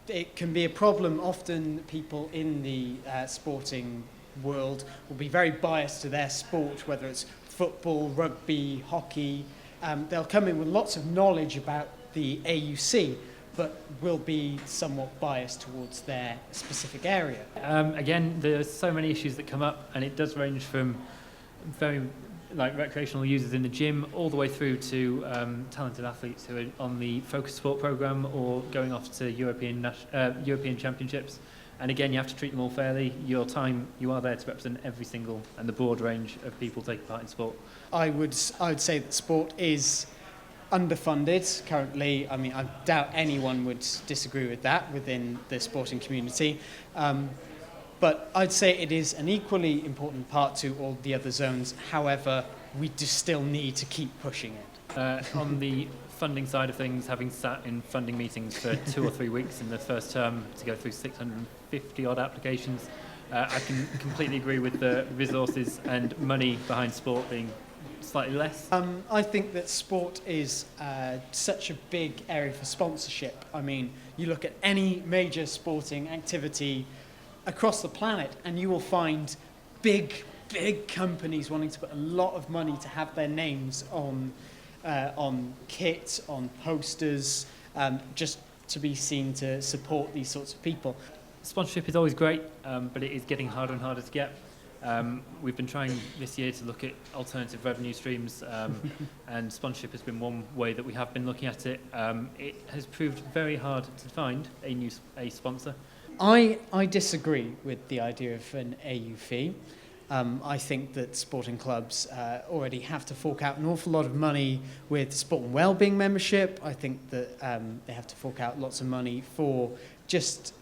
It can be a problem. Often people in the sporting world will be very biased to their sport, whether it's football, rugby, hockey. They'll come in with lots of knowledge about the AUC, but will be somewhat biased towards their specific area. Again, there's so many issues that come up, and it does range from very recreational users in the gym all the way through to talented athletes who are on the Focus Sport programme or going off to European Championships. And again, you have to treat them all fairly. You are there to represent every single and the broad range of people taking part in sport. I would say that sport is underfunded currently. I mean, I doubt anyone would disagree with that within the sporting community. But I'd say it is an equally important part to all the other zones. However, we do still need to keep pushing it. On the funding side of things, having sat in funding meetings for 2 or 3 weeks in the first term to go through 650 odd applications, I can completely agree with the resources and money behind sport being slightly less. I think that sport is such a big area for sponsorship. I mean, you look at any major sporting activity across the planet and you will find big companies wanting to put a lot of money to have their names on kit, on posters, just to be seen to support these sorts of people. Sponsorship is always great, but it is getting harder and harder to get. We've been trying this year to look at alternative revenue streams, and sponsorship has been one way that we have been looking at it. It has proved very hard to find a sponsor. I disagree with the idea of an AU fee. I think that sporting clubs already have to fork out an awful lot of money with sport and wellbeing membership. I think that they have to fork out lots of money for just,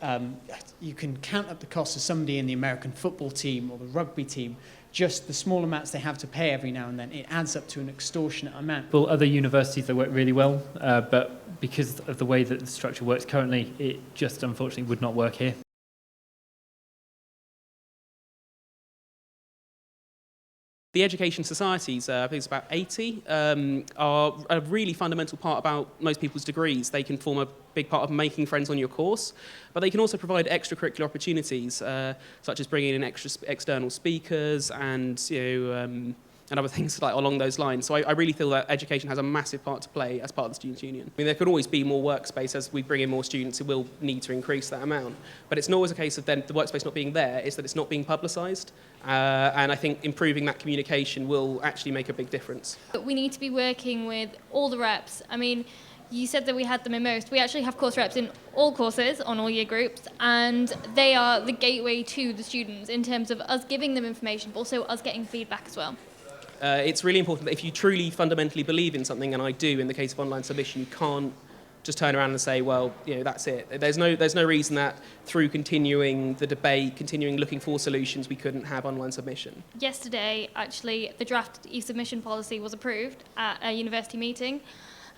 you can count up the cost of somebody in the American football team or the rugby team, just the small amounts they have to pay every now and then. It adds up to an extortionate amount. Well, other universities, they work really well, but because of the way that the structure works currently, it just unfortunately would not work here. The education societies, I think it's about 80, are a really fundamental part about most people's degrees. They can form a big part of making friends on your course, but they can also provide extracurricular opportunities, such as bringing in external speakers and other things like along those lines. So I really feel that education has a massive part to play as part of the Students' Union. I mean, there could always be more workspace as we bring in more students. It will need to increase that amount. But it's not always a case of then the workspace not being there, it's that it's not being publicised. And I think improving that communication will actually make a big difference. We need to be working with all the reps. I mean, you said that we had them in most. We actually have course reps in all courses, on all year groups, and they are the gateway to the students in terms of us giving them information, but also us getting feedback as well. It's really important that if you truly fundamentally believe in something, and I do in the case of online submission, you can't just turn around and say, well, that's it. There's no reason that through continuing the debate, continuing looking for solutions, we couldn't have online submission. Yesterday, actually, the draft e-submission policy was approved at a university meeting.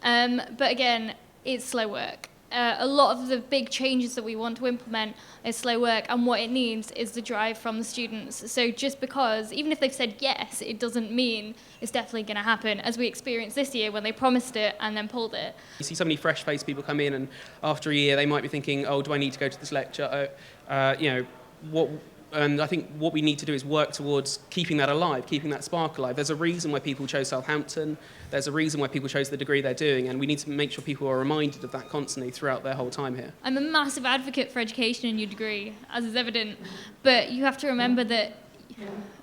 But again, it's slow work. A lot of the big changes that we want to implement is slow work, and what it needs is the drive from the students. So just because, even if they've said yes, it doesn't mean it's definitely going to happen, as we experienced this year when they promised it and then pulled it. You see so many fresh-faced people come in, and after a year they might be thinking, oh, do I need to go to this lecture? And I think what we need to do is work towards keeping that alive, keeping that spark alive. There's a reason why people chose Southampton. There's a reason why people chose the degree they're doing, and we need to make sure people are reminded of that constantly throughout their whole time here. I'm a massive advocate for education in your degree, as is evident, but you have to remember that,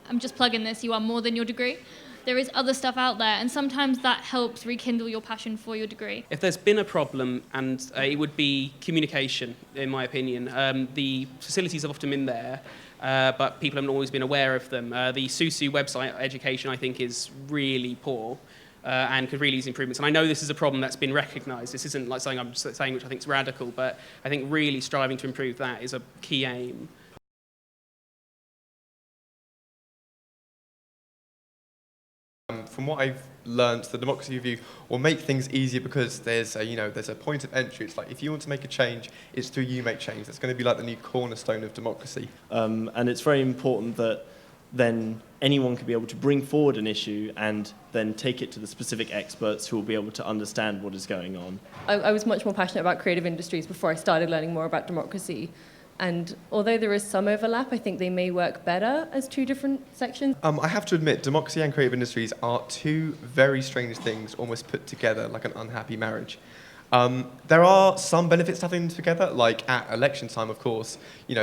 I'm just plugging this, you are more than your degree. There is other stuff out there, and sometimes that helps rekindle your passion for your degree. If there's been a problem, and it would be communication, in my opinion. The facilities have often been there, but people haven't always been aware of them. The SUSU website education, I think, is really poor and could really use improvements. And I know this is a problem that's been recognised. This isn't like something I'm just saying which I think is radical, but I think really striving to improve that is a key aim. From what I've learned, the Democracy Review will make things easier because there's a point of entry. It's like if you want to make a change, it's through you make change. That's going to be like the new cornerstone of democracy. And it's very important that then anyone could be able to bring forward an issue and then take it to the specific experts who will be able to understand what is going on. I was much more passionate about creative industries before I started learning more about democracy. And although there is some overlap, I think they may work better as two different sections. I have to admit, democracy and creative industries are two very strange things almost put together like an unhappy marriage. There are some benefits to having them together, like at election time, of course,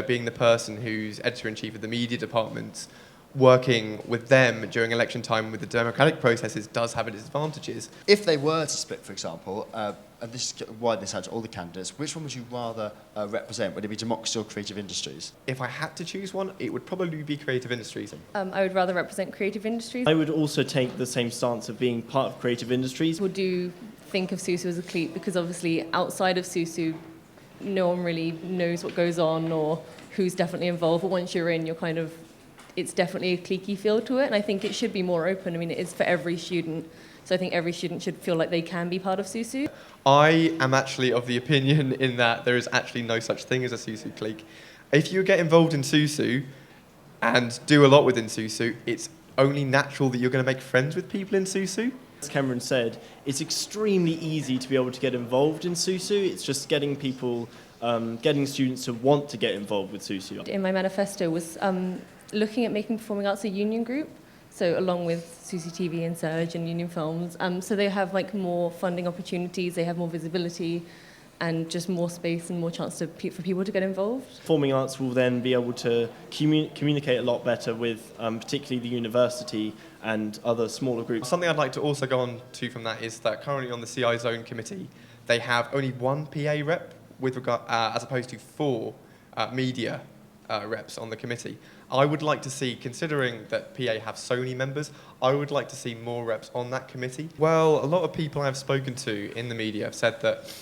being the person who's editor-in-chief of the media department, working with them during election time with the democratic processes does have its advantages. If they were to split, for example, and this is why this had all the candidates, which one would you rather represent? Would it be democracy or creative industries? If I had to choose one, it would probably be creative industries. I would rather represent creative industries. I would also take the same stance of being part of creative industries. People do think of SUSU as a clique because obviously outside of SUSU, no one really knows what goes on or who's definitely involved. But once you're in, it's definitely a cliquey feel to it. And I think it should be more open. I mean, it is for every student. So I think every student should feel like they can be part of SUSU. I am actually of the opinion in that there is actually no such thing as a SUSU clique. If you get involved in SUSU and do a lot within SUSU, it's only natural that you're going to make friends with people in SUSU. As Cameron said, it's extremely easy to be able to get involved in SUSU. It's just getting people, getting students to want to get involved with SUSU. In my manifesto was looking at making performing arts a union group. So along with SUSU TV and Surge and Union Films. So they have more funding opportunities, they have more visibility and just more space and more chance for people to get involved. Performing arts will then be able to communicate a lot better with particularly the university and other smaller groups. Something I'd like to also go on to from that is that currently on the CI Zone committee, they have only one PA rep with regard, as opposed to 4 media reps on the committee. I would like to see, considering that PA have so many members, I would like to see more reps on that committee. Well, a lot of people I've spoken to in the media have said that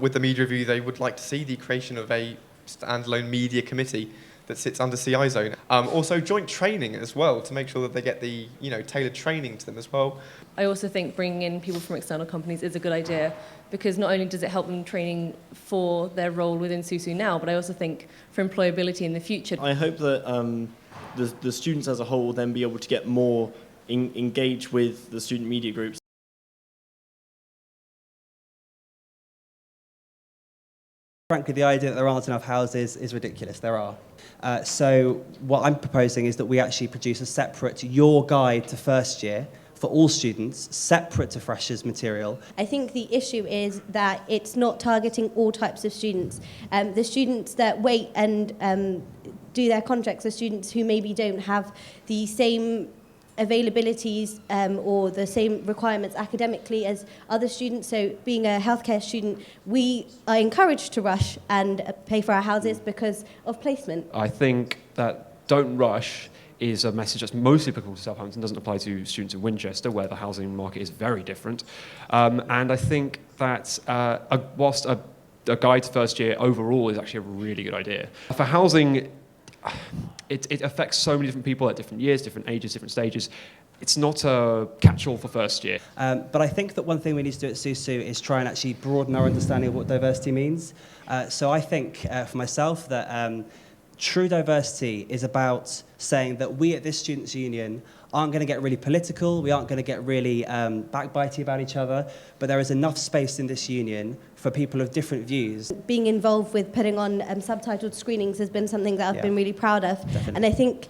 with the media review, they would like to see the creation of a standalone media committee that sits under CI Zone. Also joint training as well, to make sure that they get the tailored training to them as well. I also think bringing in people from external companies is a good idea because not only does it help them training for their role within SUSU now, but I also think for employability in the future. I hope that the students as a whole will then be able to get more engaged with the student media groups. Frankly, the idea that there aren't enough houses is ridiculous. There are. So what I'm proposing is that we actually produce a separate Your Guide to First Year for all students, separate to freshers material. I think the issue is that it's not targeting all types of students. The students that wait and do their contracts are students who maybe don't have the same availabilities or the same requirements academically as other students. So being a healthcare student, we are encouraged to rush and pay for our houses because of placement. I think that don't rush is a message that's mostly applicable to Southampton, doesn't apply to students in Winchester, where the housing market is very different. And I think that whilst a guide to first year overall is actually a really good idea. For housing, it affects so many different people at different years, different ages, different stages. It's not a catch-all for first year. But I think that one thing we need to do at SUSU is try and actually broaden our understanding of what diversity means. So I think for myself that true diversity is about saying that we at this Students' Union aren't going to get really political, we aren't going to get really backbitey about each other, but there is enough space in this union for people of different views. Being involved with putting on subtitled screenings has been something that I've been really proud of. Definitely. And I think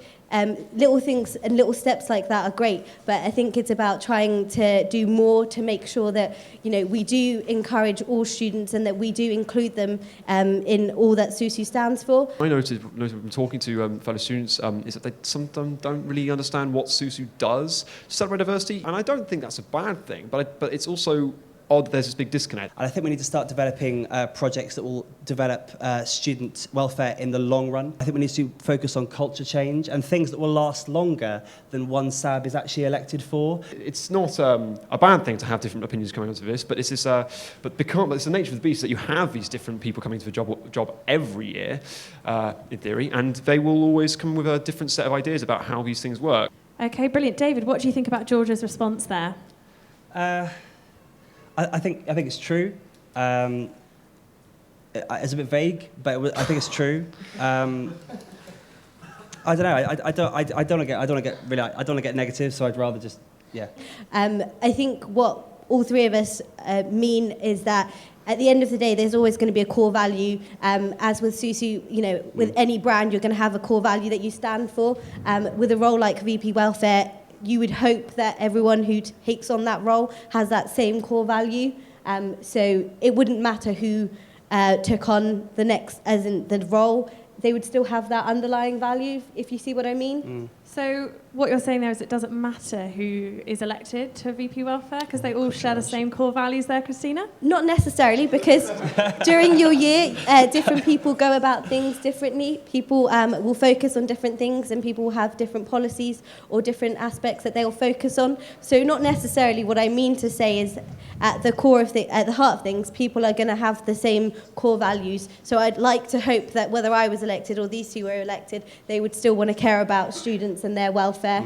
little things and little steps like that are great, but I think it's about trying to do more to make sure that we do encourage all students and that we do include them in all that SUSU stands for. I noticed from talking to fellow students is that they sometimes don't really understand what SUSU does to celebrate diversity, and I don't think that's a bad thing, but it's also odd that there's this big disconnect. And I think we need to start developing projects that will develop student welfare in the long run. I think we need to focus on culture change and things that will last longer than one SAB is actually elected for. It's not a bad thing to have different opinions coming onto this, but it's this. But it's the nature of the beast that you have these different people coming to the job every year, in theory, and they will always come with a different set of ideas about how these things work. Okay, brilliant. David, what do you think about Georgia's response there? I think it's true. It's a bit vague, but I think it's true. I don't know. I don't want to get negative, so I'd rather just, yeah. I think what all three of us mean is that at the end of the day, there's always going to be a core value. As with Susu, you know, with any brand, you're going to have a core value that you stand for. With a role like VP Welfare, you would hope that everyone who takes on that role has that same core value. So it wouldn't matter who took on the next, as in the role, they would still have that underlying value, if you see what I mean. So what you're saying there is it doesn't matter who is elected to VP Welfare because they all share the same core values there, Christina? Not necessarily, because during your year, different people go about things differently. People will focus on different things, and people will have different policies or different aspects that they'll focus on. So not necessarily. What I mean to say is, at the core of at the heart of things, people are going to have the same core values. So I'd like to hope that whether I was elected or these two were elected, they would still want to care about students and their welfare.